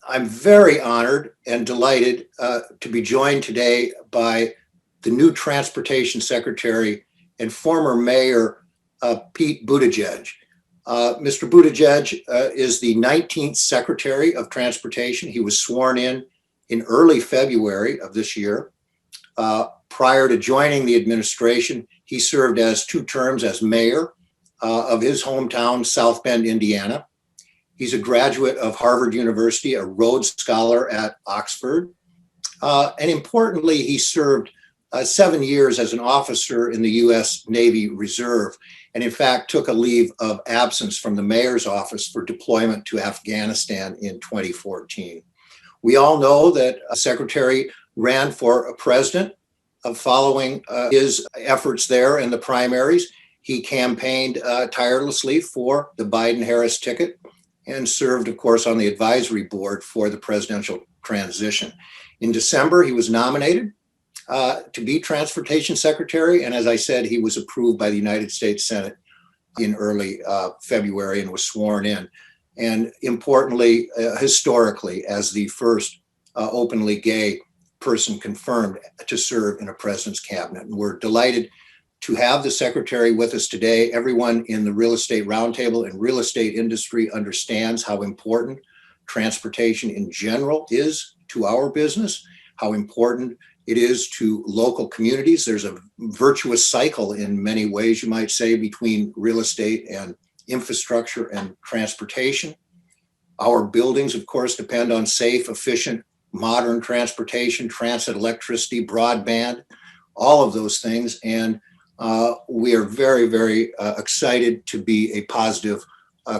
I'm very honored and delighted to be joined today by the new Transportation Secretary and former Mayor Pete Buttigieg. Mr. Buttigieg is the 19th Secretary of Transportation. He was sworn in early February of this year. Prior to joining the administration, he served as 2 terms as mayor of his hometown, South Bend, Indiana. He's a graduate of Harvard University, a Rhodes Scholar at Oxford. And importantly, he served 7 years as an officer in the U.S. Navy Reserve, and in fact took a leave of absence from the mayor's office for deployment to Afghanistan in 2014. We all know that Secretary ran for a president. Following his efforts there in the primaries, he campaigned tirelessly for the Biden-Harris ticket and served, of course, on the advisory board for the presidential transition. In December, he was nominated to be Transportation Secretary, and as I said, he was approved by the United States Senate in early February and was sworn in. And importantly, historically, as the first openly gay person confirmed to serve in a president's cabinet. And we're delighted to have the secretary with us today. Everyone in the Real Estate Roundtable and real estate industry understands how important transportation in general is to our business, how important it is to local communities. There's a virtuous cycle in many ways, you might say, between real estate and infrastructure and transportation. Our buildings, of course, depend on safe, efficient, modern transportation, transit, electricity, broadband, all of those things. And we are very, very excited to be a positive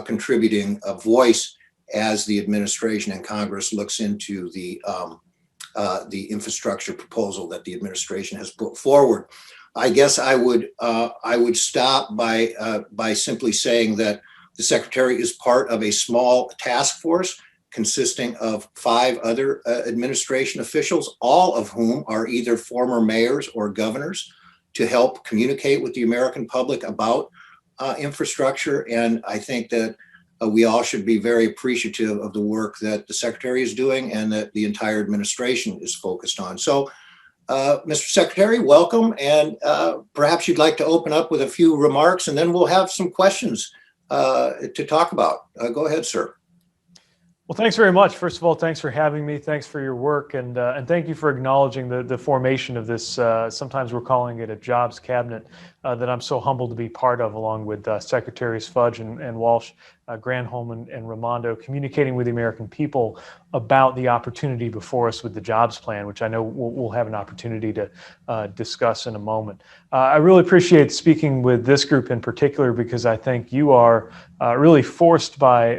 contributing voice as the administration and Congress looks into the infrastructure proposal that the administration has put forward. I guess I would stop by simply saying that the secretary is part of a small task force consisting of 5 other administration officials, all of whom are either former mayors or governors, to help communicate with the American public about infrastructure. And I think that we all should be very appreciative of the work that the secretary is doing and that the entire administration is focused on. So, Mr. Secretary, welcome. And perhaps you'd like to open up with a few remarks, and then we'll have some questions to talk about. Go ahead, sir. Well, thanks very much. First of all, thanks for having me. Thanks for your work, and thank you for acknowledging the formation of this. Sometimes we're calling it a jobs cabinet that I'm so humbled to be part of, along with Secretaries Fudge and Walsh, Granholm and Raimondo, communicating with the American people about the opportunity before us with the jobs plan, which I know we'll have an opportunity to discuss in a moment. I really appreciate speaking with this group in particular because I think you are really forced by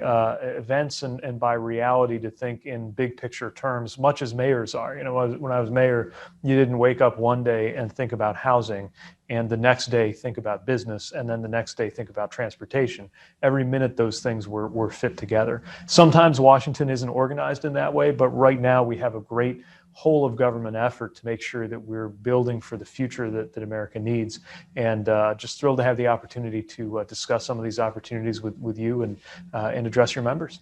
events and by reality to think in big picture terms, much as mayors are. You know, when I was mayor, you didn't wake up one day and think about housing, and the next day think about business, and then the next day think about transportation. Every minute those things were fit together. Sometimes Washington isn't organized in that way, but right now we have a great whole of government effort to make sure that we're building for the future that America needs. And just thrilled to have the opportunity to discuss some of these opportunities with you and address your members.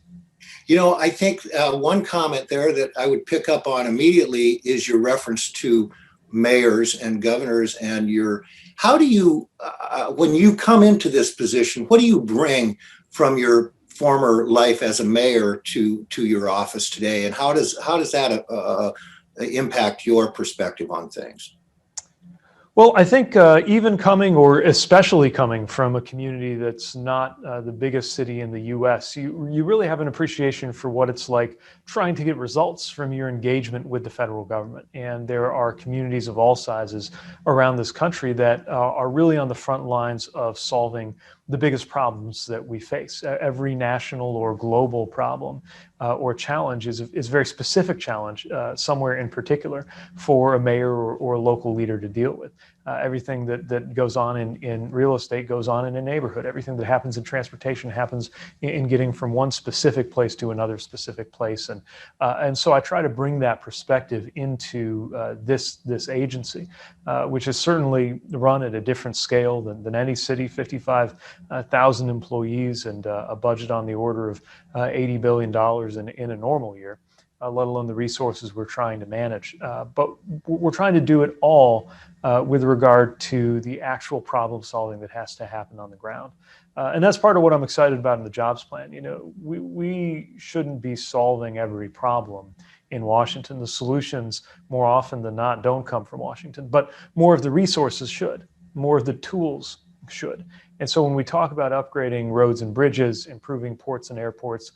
You know, I think one comment there that I would pick up on immediately is your reference to mayors and governors and how do you, when you come into this position, what do you bring from your former life as a mayor to your office today? And how does that impact your perspective on things? Well, I think even coming, or especially coming from a community that's not the biggest city in the U.S., you really have an appreciation for what it's like trying to get results from your engagement with the federal government. And there are communities of all sizes around this country that are really on the front lines of solving the biggest problems that we face. Every national or global problem or challenge is a very specific challenge somewhere in particular for a mayor or a local leader to deal with. Everything that goes on in real estate goes on in a neighborhood. Everything that happens in transportation happens in getting from one specific place to another specific place. And so I try to bring that perspective into this agency, which is certainly run at a different scale than any city, 55,000 employees and a budget on the order of $80 billion in a normal year. let alone the resources we're trying to manage. But we're trying to do it all with regard to the actual problem solving that has to happen on the ground. And that's part of what I'm excited about in the jobs plan. You know, we shouldn't be solving every problem in Washington. The solutions, more often than not, don't come from Washington, but more of the resources should, more of the tools should. And so when we talk about upgrading roads and bridges, improving ports and airports,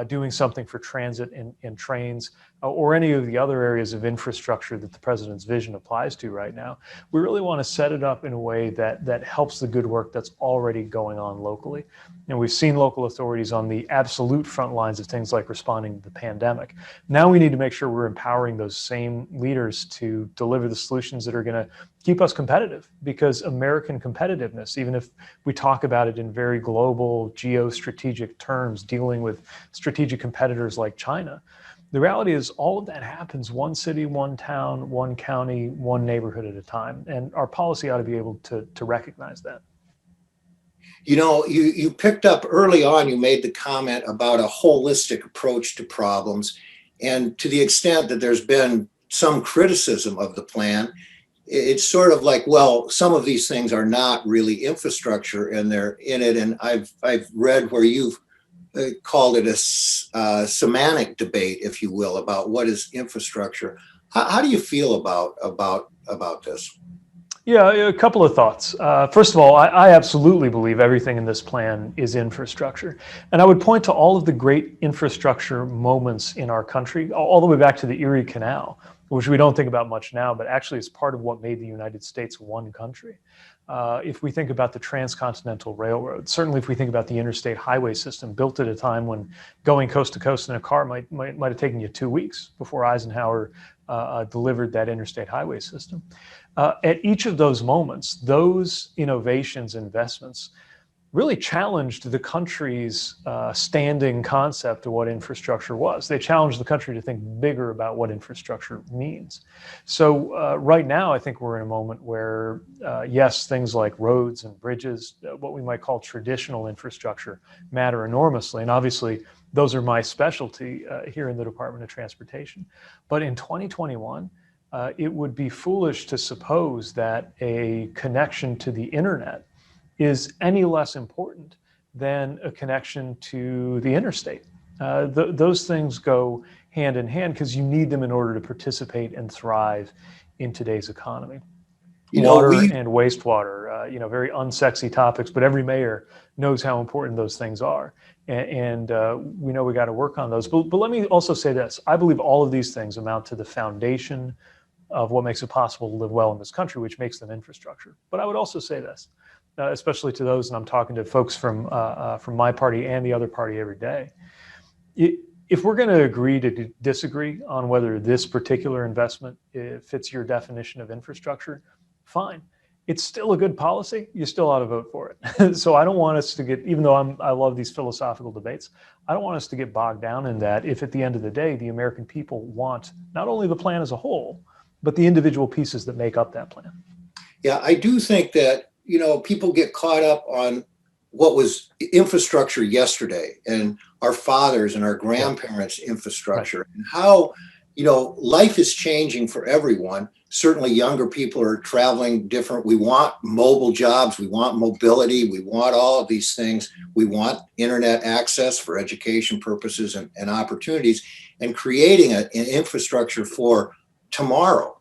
doing something for transit and trains, or any of the other areas of infrastructure that the president's vision applies to right now, we really want to set it up in a way that helps the good work that's already going on locally. And we've seen local authorities on the absolute front lines of things like responding to the pandemic. Now we need to make sure we're empowering those same leaders to deliver the solutions that are going to keep us competitive, because American competitiveness, even if we talk about it in very global geostrategic terms, dealing with strategic competitors like China, the reality is all of that happens one city, one town, one county, one neighborhood at a time. And our policy ought to be able to recognize that. You know, you picked up early on, you made the comment about a holistic approach to problems. And to the extent that there's been some criticism of the plan, it's sort of like, well, some of these things are not really infrastructure and they're in it. And I've read where you've called it a semantic debate, if you will, about what is infrastructure. How do you feel about this? Yeah, a couple of thoughts. First of all, I absolutely believe everything in this plan is infrastructure. And I would point to all of the great infrastructure moments in our country, all the way back to the Erie Canal, which we don't think about much now, but actually is part of what made the United States one country. If we think about the transcontinental railroad, certainly if we think about the interstate highway system, built at a time when going coast to coast in a car might have taken you 2 weeks before Eisenhower delivered that interstate highway system. At each of those moments, those innovations, investments, really challenged the country's standing concept of what infrastructure was. They challenged the country to think bigger about what infrastructure means. So right now, I think we're in a moment where, yes, things like roads and bridges, what we might call traditional infrastructure, matter enormously. And obviously, those are my specialty here in the Department of Transportation. But in 2021, it would be foolish to suppose that a connection to the internet is any less important than a connection to the interstate. Those things go hand in hand because you need them in order to participate and thrive in today's economy. Water and wastewater, very unsexy topics, but every mayor knows how important those things are. And we know we got to work on those. But let me also say this. I believe all of these things amount to the foundation of what makes it possible to live well in this country, which makes them infrastructure. But I would also say this, especially to those, and I'm talking to folks from my party and the other party every day. If we're going to agree to disagree on whether this particular investment fits your definition of infrastructure, fine. It's still a good policy. You still ought to vote for it. So I don't want us to get, even though I love these philosophical debates, I don't want us to get bogged down in that if at the end of the day, the American people want not only the plan as a whole, but the individual pieces that make up that plan. Yeah, I do think that, people get caught up on what was infrastructure yesterday and our fathers and our grandparents' infrastructure, right, and how, life is changing for everyone. Certainly younger people are traveling different. We want mobile jobs. We want mobility. We want all of these things. We want internet access for education purposes and opportunities, and creating an infrastructure for tomorrow.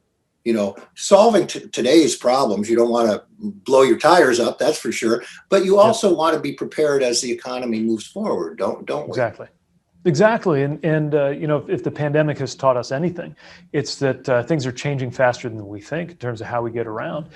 Solving today's problems. You don't want to blow your tires up, that's for sure. But you also want to be prepared as the economy moves forward, don't we? Exactly. And if the pandemic has taught us anything, it's that things are changing faster than we think in terms of how we get around,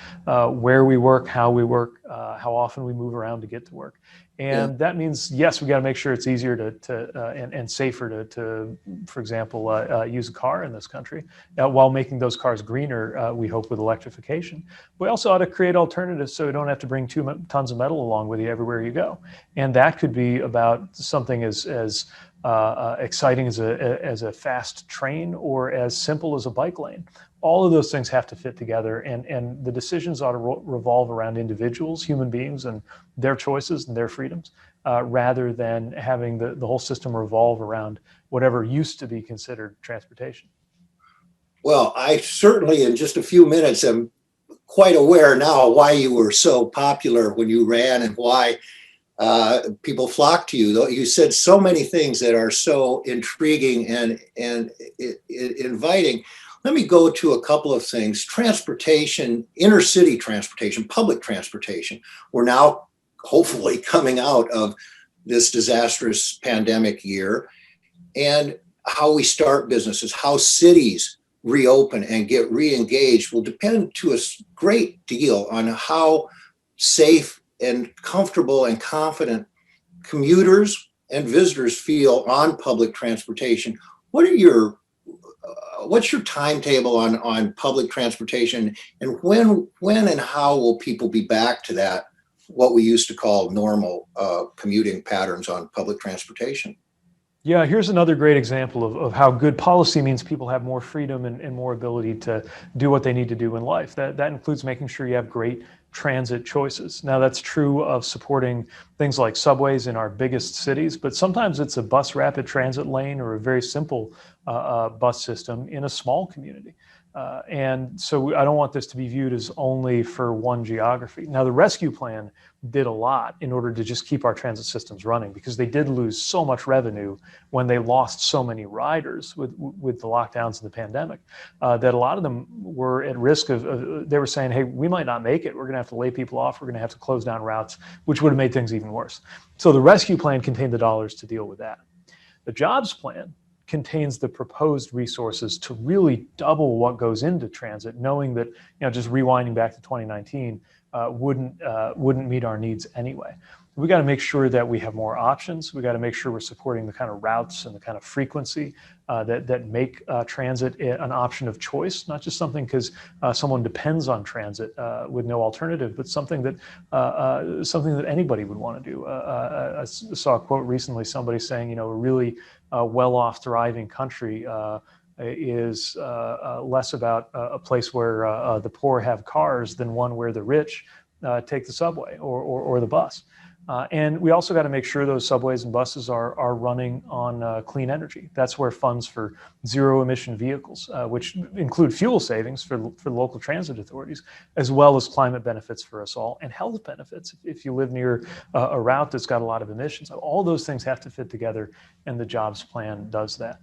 where we work, how we work, how often we move around to get to work. And that means, yes, we got to make sure it's easier and safer to, for example, use a car in this country, while making those cars greener, we hope, with electrification. We also ought to create alternatives so you don't have to bring 2 tons of metal along with you everywhere you go. And that could be about something as exciting as a fast train, or as simple as a bike lane. All of those things have to fit together, and the decisions ought to revolve around individuals, human beings, and their choices and their freedoms. rather than having the whole system revolve around whatever used to be considered transportation. Well, I certainly, in just a few minutes, am quite aware now why you were so popular when you ran and why people flock to you. Though you said so many things that are so intriguing and inviting. Let me go to a couple of things. Transportation, inner city transportation, public transportation. We're now hopefully coming out of this disastrous pandemic year, and how we start businesses, how cities reopen and get re-engaged will depend to a great deal on how safe and comfortable and confident commuters and visitors feel on public transportation. What's your timetable on public transportation, and when and how will people be back to that, what we used to call normal commuting patterns on public transportation? Yeah, here's another great example of how good policy means people have more freedom and more ability to do what they need to do in life. That includes making sure you have great transit choices. Now, that's true of supporting things like subways in our biggest cities, but sometimes it's a bus rapid transit lane or a very simple bus system in a small community. And so I don't want this to be viewed as only for one geography. Now, the rescue plan did a lot in order to just keep our transit systems running, because they did lose so much revenue when they lost so many riders with the lockdowns and the pandemic, that a lot of them were at risk of, they were saying, hey, we might not make it. We're going to have to lay people off. We're going to have to close down routes, which would have made things even worse. So the rescue plan contained the dollars to deal with that. The jobs plan contains the proposed resources to really double what goes into transit, knowing that, just rewinding back to 2019 wouldn't meet our needs anyway. We got to make sure that we have more options. We got to make sure we're supporting the kind of routes and the kind of frequency that make transit an option of choice, not just something because someone depends on transit with no alternative, but something that anybody would want to do. I saw a quote recently, somebody saying, a really well-off, thriving country is less about a place where the poor have cars than one where the rich take the subway or the bus. And we also got to make sure those subways and buses are running on clean energy. That's where funds for zero emission vehicles, which include fuel savings for the local transit authorities, as well as climate benefits for us all and health benefits if you live near a route that's got a lot of emissions. All those things have to fit together, and the jobs plan does that.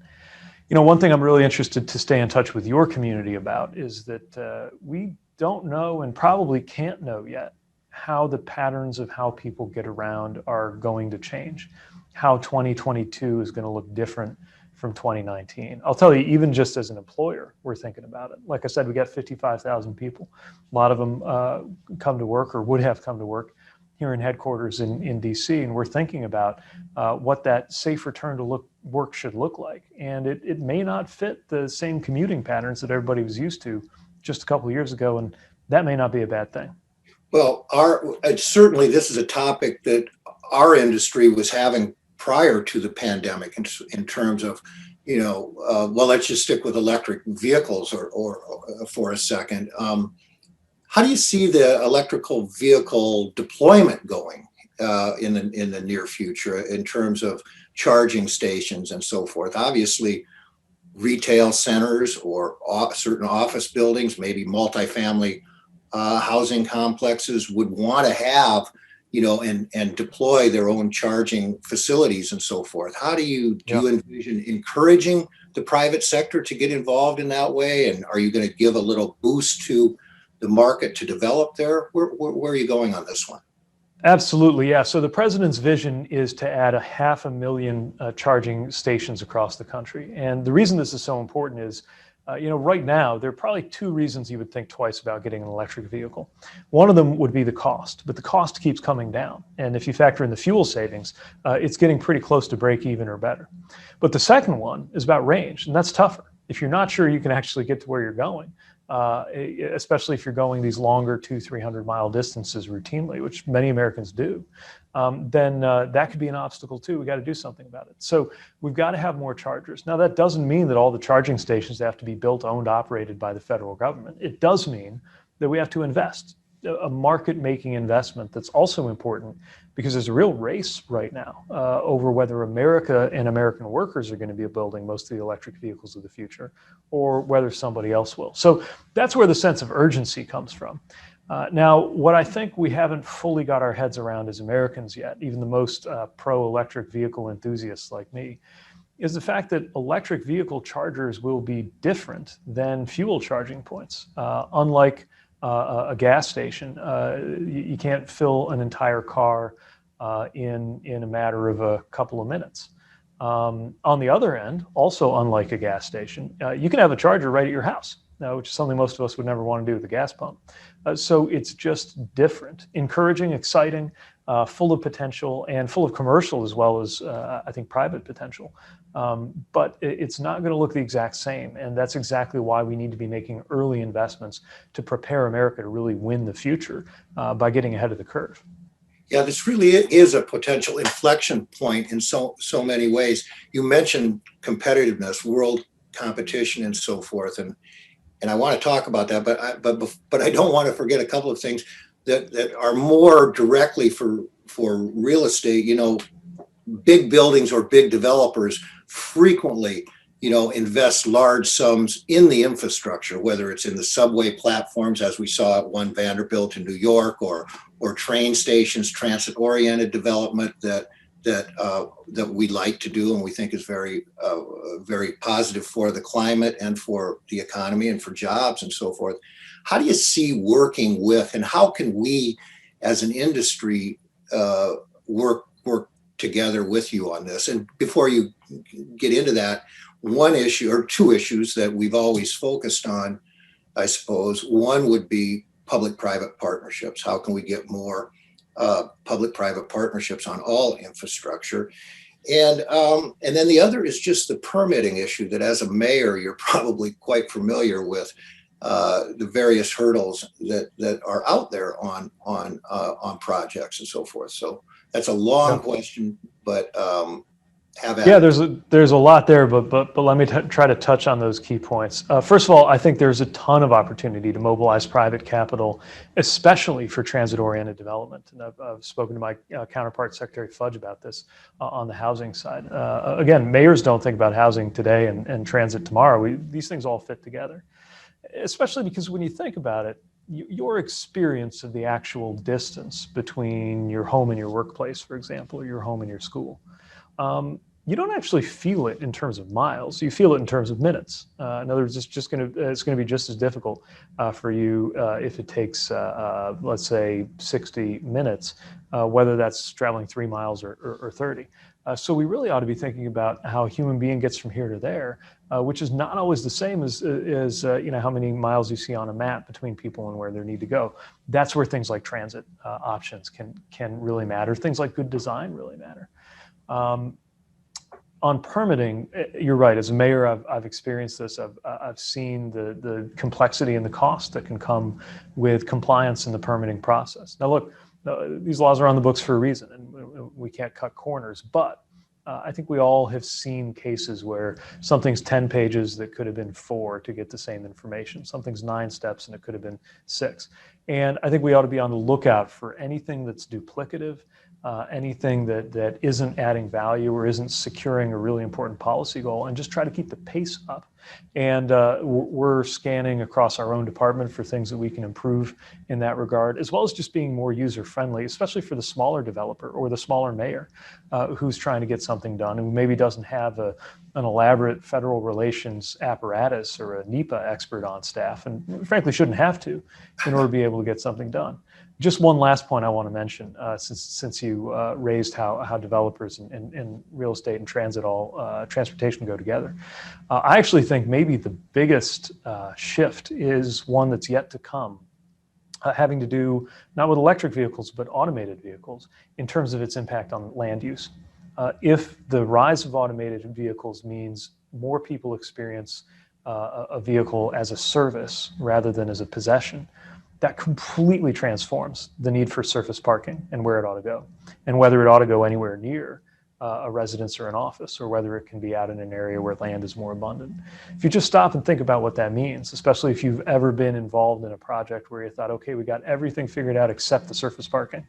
One thing I'm really interested to stay in touch with your community about is that we don't know and probably can't know yet how the patterns of how people get around are going to change, how 2022 is going to look different from 2019. I'll tell you, even just as an employer, we're thinking about it. Like I said, we got 55,000 people. A lot of them come to work or would have come to work here in headquarters in DC, and we're thinking about what that safe return to work should look like. And it may not fit the same commuting patterns that everybody was used to just a couple of years ago, and that may not be a bad thing. Well, certainly this is a topic that our industry was having prior to the pandemic in terms of, let's just stick with electric vehicles or for a second. How do you see the electrical vehicle deployment going in the near future in terms of charging stations and so forth? Obviously, retail centers or certain office buildings, maybe multifamily housing complexes would want to have, and deploy their own charging facilities and so forth. How do you envision encouraging the private sector to get involved in that way? And are you going to give a little boost to the market to develop there? Where are you going on this one? Absolutely, yeah. So the president's vision is to add 500,000 charging stations across the country. And the reason this is so important is, right now, there are probably two reasons you would think twice about getting an electric vehicle. One of them would be the cost, but the cost keeps coming down. And if you factor in the fuel savings, it's getting pretty close to break even or better. But the second one is about range, and that's tougher. If you're not sure you can actually get to where you're going, especially if you're going these longer 200-300 mile distances routinely, which many Americans do, then that could be an obstacle too. We got to do something about it. So we've got to have more chargers. Now, that doesn't mean that all the charging stations have to be built, owned, operated by the federal government. It does mean that we have to invest. a market-making investment that's also important, because there's a real race right now over whether America and American workers are going to be building most of the electric vehicles of the future, or whether somebody else will. So that's where the sense of urgency comes from. Now, what I think we haven't fully got our heads around as Americans yet, even the most pro-electric vehicle enthusiasts like me, is the fact that electric vehicle chargers will be different than fuel charging points. Unlike a gas station, you can't fill an entire car in a matter of a couple of minutes. On the other end, also unlike a gas station, you can have a charger right at your house, which is something most of us would never want to do with a gas pump. So it's just different, encouraging, exciting, full of potential, and full of commercial as well as, I think, private potential. But it's not going to look the exact same. And that's exactly why we need to be making early investments to prepare America to really win the future by getting ahead of the curve. Yeah, this really is a potential inflection point in so many ways. You mentioned competitiveness, world competition, and so forth, and I want to talk about that. But I don't want to forget a couple of things that are more directly for real estate. You know, big buildings or big developers frequently, invest large sums in the infrastructure, whether it's in the subway platforms, as we saw at One Vanderbilt in New York, or train stations, transit-oriented development that we like to do and we think is very positive for the climate and for the economy and for jobs and so forth. How do you see working with, and how can we as an industry work together with you on this? And before you get into that, one issue or two issues that we've always focused on, I suppose, one would be public-private partnerships. How can we get more public-private partnerships on all infrastructure? And then the other is just the permitting issue that, as a mayor, you're probably quite familiar with the various hurdles that are out there on projects and so forth. So that's a long question, but there's a lot there, but let me try to touch on those key points. First of all, I think there's a ton of opportunity to mobilize private capital, especially for transit-oriented development. And I've spoken to my counterpart, Secretary Fudge, about this on the housing side. Again, mayors don't think about housing today and transit tomorrow. These things all fit together, especially because when you think about it, your experience of the actual distance between your home and your workplace, for example, or your home and your school, you don't actually feel it in terms of miles. You feel it in terms of minutes. In other words, it's going to be just as difficult for you if it takes, let's say, 60 minutes, whether that's traveling 3 miles or 30. So we really ought to be thinking about how a human being gets from here to there, which is not always the same as how many miles you see on a map between people and where they need to go. That's where things like transit options can really matter. Things like good design really matter. On permitting, you're right. As a mayor, I've experienced this. I've seen the complexity and the cost that can come with compliance in the permitting process. Now, look, these laws are on the books for a reason, and we can't cut corners. But I think we all have seen cases where something's 10 pages that could have been 4 to get the same information. Something's 9 steps and it could have been 6. And I think we ought to be on the lookout for anything that's duplicative, anything that isn't adding value or isn't securing a really important policy goal, and just try to keep the pace up. And we're scanning across our own department for things that we can improve in that regard, as well as just being more user-friendly, especially for the smaller developer or the smaller mayor who's trying to get something done and who maybe doesn't have an elaborate federal relations apparatus or a NEPA expert on staff, and frankly shouldn't have to, in order to be able to get something done. Just one last point I want to mention, since you raised how developers and real estate and transportation go together. I actually think maybe the biggest shift is one that's yet to come, having to do not with electric vehicles, but automated vehicles in terms of its impact on land use. If the rise of automated vehicles means more people experience a vehicle as a service rather than as a possession, that completely transforms the need for surface parking and where it ought to go, and whether it ought to go anywhere near a residence or an office, or whether it can be out in an area where land is more abundant. If you just stop and think about what that means, especially if you've ever been involved in a project where you thought, okay, we got everything figured out except the surface parking.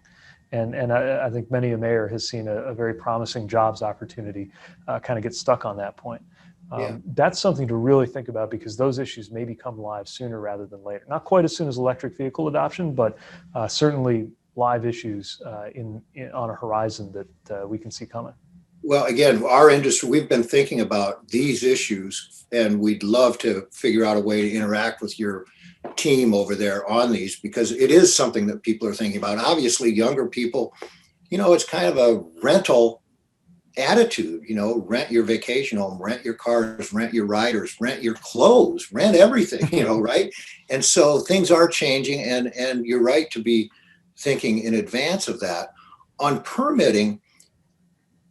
And I think many a mayor has seen a very promising jobs opportunity kind of get stuck on that point. That's something to really think about, because those issues may become live sooner rather than later. Not quite as soon as electric vehicle adoption, but certainly live issues on a horizon that we can see coming. Well, again, our industry, we've been thinking about these issues, and we'd love to figure out a way to interact with your team over there on these, because it is something that people are thinking about. Obviously, younger people, it's kind of a rental attitude, rent your vacation home, rent your cars, rent your riders, rent your clothes, rent everything, right? And so things are changing, and you're right to be thinking in advance of that. On permitting,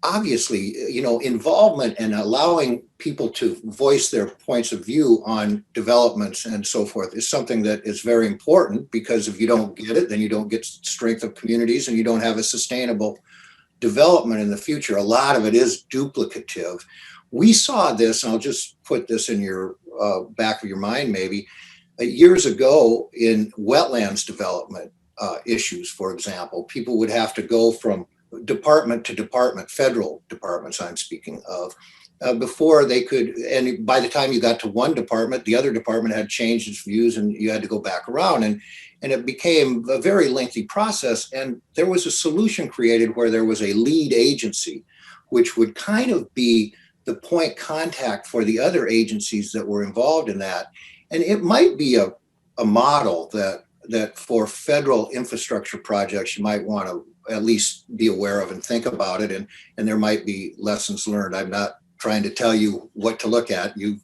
obviously, involvement and allowing people to voice their points of view on developments and so forth is something that is very important, because if you don't get it, then you don't get strength of communities, and you don't have a sustainable development in the future. A lot of it is duplicative. We saw this, and I'll just put this in your back of your mind maybe, years ago in wetlands development issues, for example. People would have to go from department to department, federal departments I'm speaking of, before they could, and by the time you got to one department, the other department had changed its views, and you had to go back around, and it became a very lengthy process. And there was a solution created where there was a lead agency, which would kind of be the point contact for the other agencies that were involved in that. And it might be a model that for federal infrastructure projects, you might want to at least be aware of and think about it. And there might be lessons learned. I'm not trying to tell you what to look at. You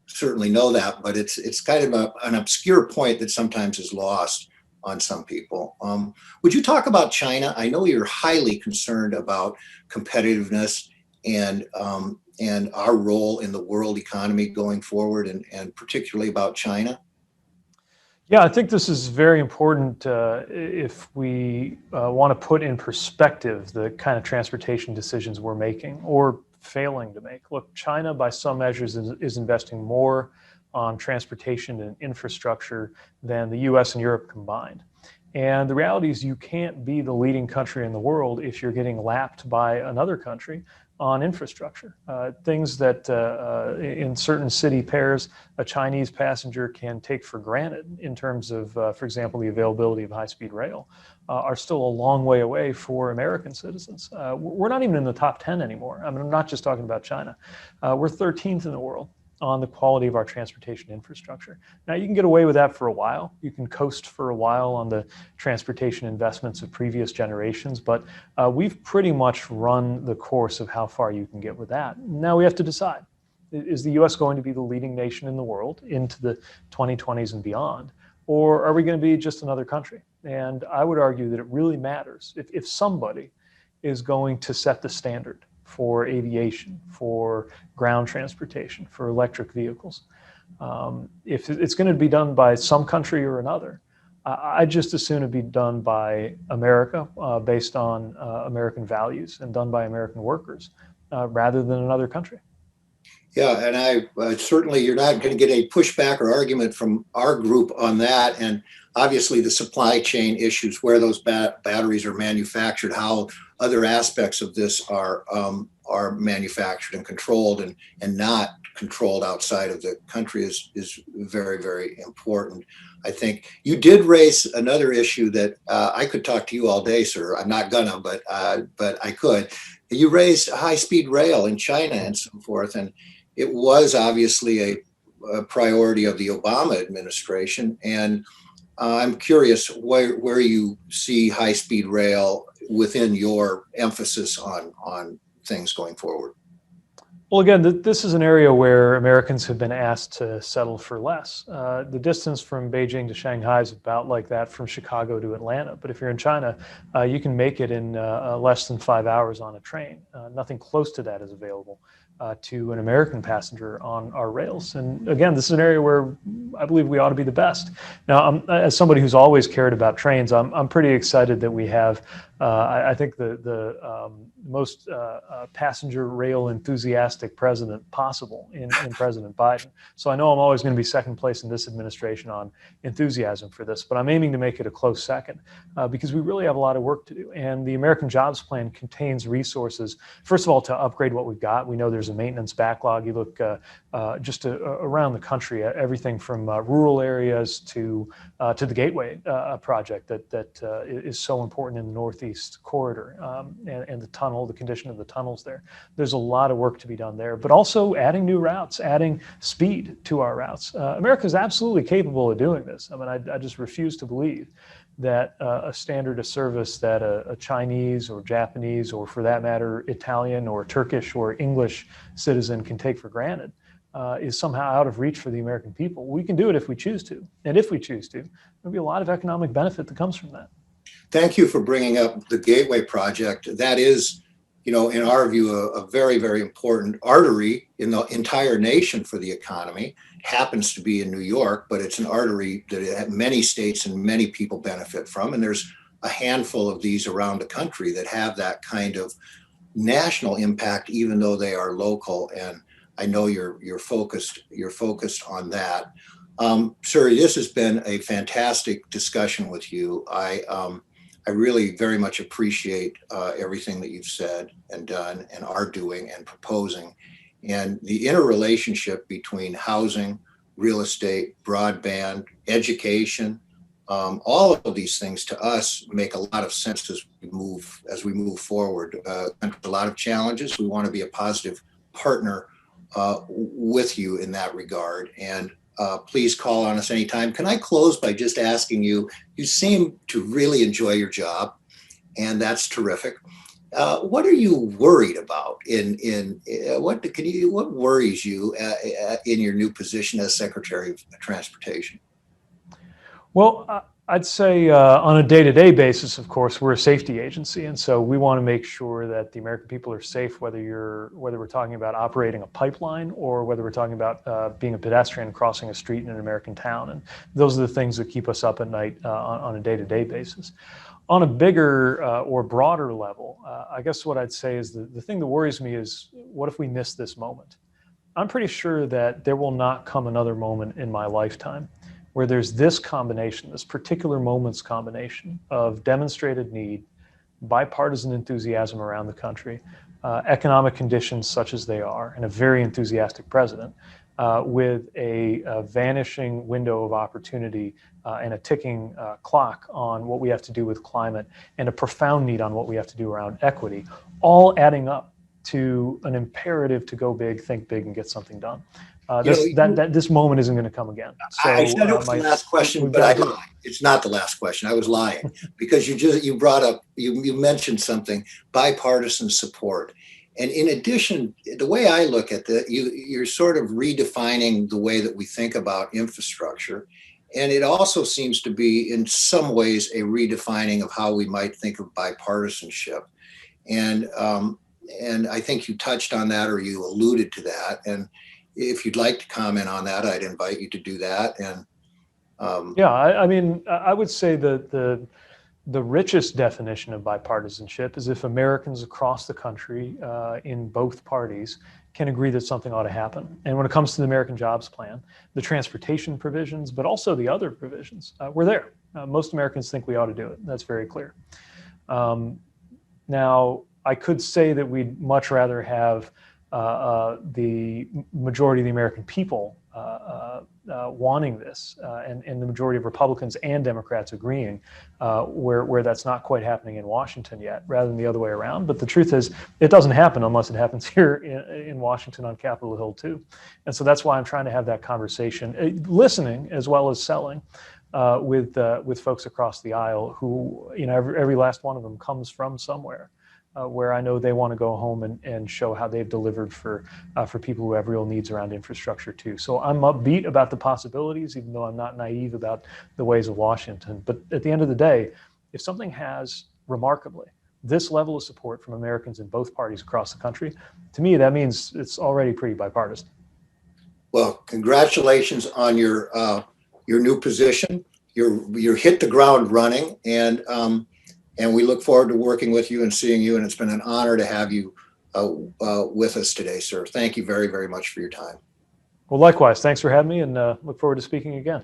certainly know that, but it's kind of an obscure point that sometimes is lost on some people. Would you talk about China? I know you're highly concerned about competitiveness and our role in the world economy going forward, and particularly about China. Yeah, I think this is very important if we want to put in perspective the kind of transportation decisions we're making or failing to make. Look, China, by some measures, is investing more on transportation and infrastructure than the US and Europe combined. And the reality is you can't be the leading country in the world if you're getting lapped by another country on infrastructure. Things that in certain city pairs, a Chinese passenger can take for granted in terms of, for example, the availability of high-speed rail, are still a long way away for American citizens. We're not even in the top 10 anymore. I mean, I'm not just talking about China. We're 13th in the world on the quality of our transportation infrastructure. Now, you can get away with that for a while. You can coast for a while on the transportation investments of previous generations, but we've pretty much run the course of how far you can get with that. Now we have to decide, is the US going to be the leading nation in the world into the 2020s and beyond, or are we going to be just another country? And I would argue that it really matters if somebody is going to set the standard for aviation, for ground transportation, for electric vehicles. If it's going to be done by some country or another, I'd just as soon it be done by America, based on American values and done by American workers, rather than another country. Yeah, and I certainly, you're not going to get a pushback or argument from our group on that. And obviously the supply chain issues, where those batteries are manufactured, how other aspects of this are manufactured and controlled and not controlled outside of the country is very, very important. I think you did raise another issue that I could talk to you all day, sir. I'm not gonna, but I could. You raised high-speed rail in China and so forth, and it was obviously a priority of the Obama administration. And I'm curious where you see high-speed rail within your emphasis on things going forward. Well, again, this is an area where Americans have been asked to settle for less. The distance from Beijing to Shanghai is about like that from Chicago to Atlanta. But if you're in China, you can make it in less than 5 hours on a train. Nothing close to that is available to an American passenger on our rails. And again, this is an area where I believe we ought to be the best. Now, as somebody who's always cared about trains, I'm pretty excited that we have, I think, the most passenger rail enthusiastic president possible in President Biden. So I know I'm always going to be second place in this administration on enthusiasm for this, but I'm aiming to make it a close second because we really have a lot of work to do. And the American Jobs Plan contains resources, first of all, to upgrade what we've got. We know there's a maintenance backlog. You look just around the country, everything from rural areas to the Gateway project that is so important in the Northeast corridor and the tunnel, the condition of the tunnels there. There's a lot of work to be done there, but also adding new routes, adding speed to our routes. America is absolutely capable of doing this. I mean, I just refuse to believe that a standard of service that a Chinese or Japanese, or for that matter, Italian or Turkish or English citizen can take for granted is somehow out of reach for the American people. We can do it if we choose to. And if we choose to, there'll be a lot of economic benefit that comes from that. Thank you for bringing up the Gateway project. That is, in our view, a very, very important artery in the entire nation for the economy. Happens to be in New York, but it's an artery that many states and many people benefit from. And there's a handful of these around the country that have that kind of national impact, even though they are local. And I know you're focused on that. Sir, this has been a fantastic discussion with you. I really very much appreciate everything that you've said and done and are doing and proposing. And the interrelationship between housing, real estate, broadband, education, all of these things to us make a lot of sense as we move forward. A lot of challenges. We want to be a positive partner with you in that regard. And please call on us anytime. Can I close by just asking you, you seem to really enjoy your job, and that's terrific. What are you worried about what worries you in your new position as Secretary of Transportation? Well, I'd say on a day-to-day basis, of course, we're a safety agency, and so we want to make sure that the American people are safe, whether we're talking about operating a pipeline or whether we're talking about being a pedestrian crossing a street in an American town. And those are the things that keep us up at night on a day-to-day basis. On a bigger or broader level, I guess what I'd say is the thing that worries me is, what if we miss this moment? I'm pretty sure that there will not come another moment in my lifetime where there's this combination, this particular moment's combination of demonstrated need, bipartisan enthusiasm around the country, economic conditions such as they are, and a very enthusiastic president, with a vanishing window of opportunity and a ticking clock on what we have to do with climate, and a profound need on what we have to do around equity, all adding up to an imperative to go big, think big, and get something done. This moment isn't going to come again. So, I said it was the last question, but I lied. It's not the last question. I was lying because you brought up, you mentioned something, bipartisan support. And in addition, the way I look at that, you're sort of redefining the way that we think about infrastructure. And it also seems to be, in some ways, a redefining of how we might think of bipartisanship. And I think you touched on that, or you alluded to that. And if you'd like to comment on that, I'd invite you to do that. And I mean, I would say that the richest definition of bipartisanship is if Americans across the country in both parties can agree that something ought to happen. And when it comes to the American Jobs Plan, the transportation provisions, but also the other provisions, we're there. Most Americans think we ought to do it. That's very clear. Now, I could say that we'd much rather have the majority of the American people wanting this, and the majority of Republicans and Democrats agreeing, where that's not quite happening in Washington yet, rather than the other way around. But the truth is, it doesn't happen unless it happens here in Washington on Capitol Hill too. And so that's why I'm trying to have that conversation, listening as well as selling, with folks across the aisle who, every last one of them comes from somewhere. where I know they want to go home and show how they've delivered for people who have real needs around infrastructure too. So I'm upbeat about the possibilities, even though I'm not naive about the ways of Washington. But at the end of the day, if something has remarkably this level of support from Americans in both parties across the country, to me, that means it's already pretty bipartisan. Well, congratulations on your new position. You're hit the ground running, and we look forward to working with you and seeing you. And it's been an honor to have you with us today, sir. Thank you very, very much for your time. Well, likewise, thanks for having me, and look forward to speaking again.